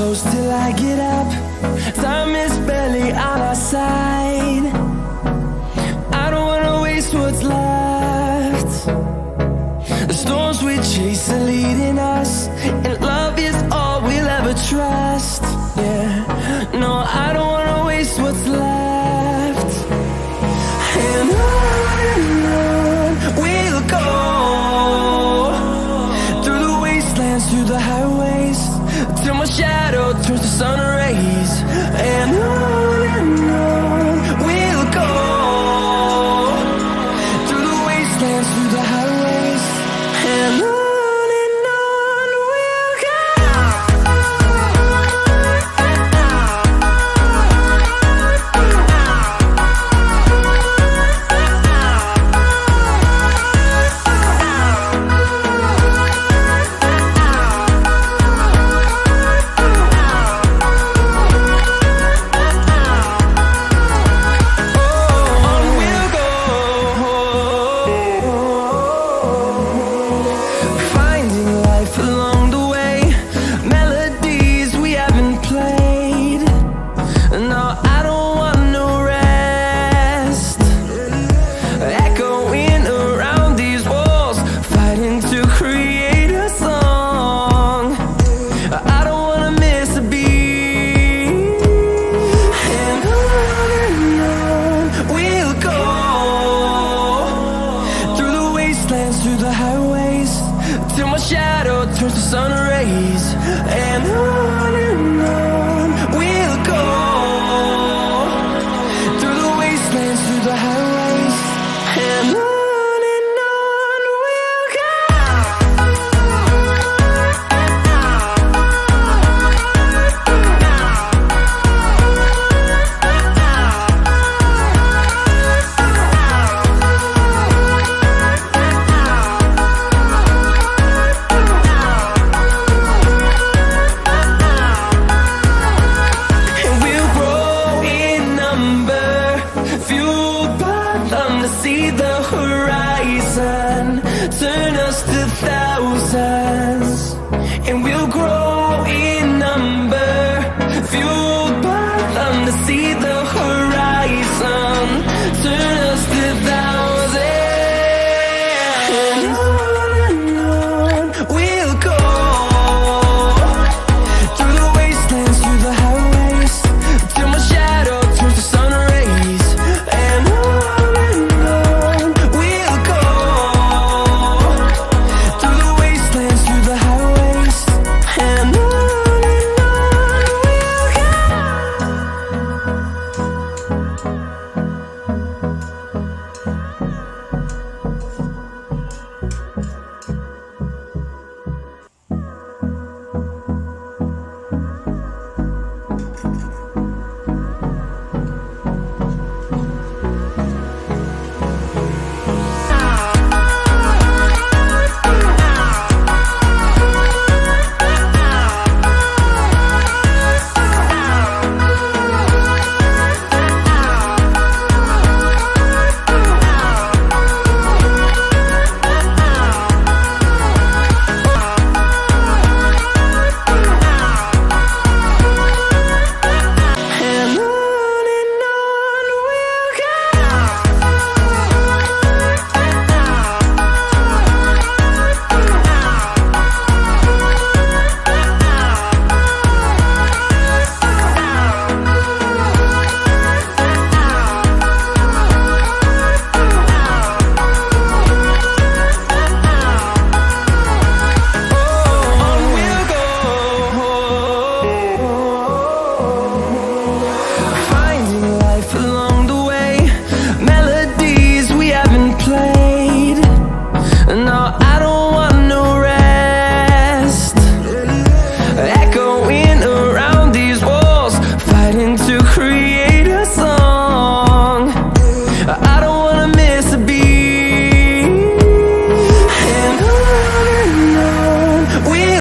close till I get up. Time is barely on our side. I don't wanna waste what's left. The storms we chase are leading us, and love is all we'll ever trust. Yeah, no, I don't wanna waste what's left. And on we'll go, through the wastelands, through the highways, till my shadow turns to sun rays. And on we'll go, through the wastelands, through the highways, and on we'll go. Through the highways, till my shadow turns to sun rays. And on we'll go, through the wastelands, through the highways, and on we'll go. See the horizon turn us to thousands, and we'll grow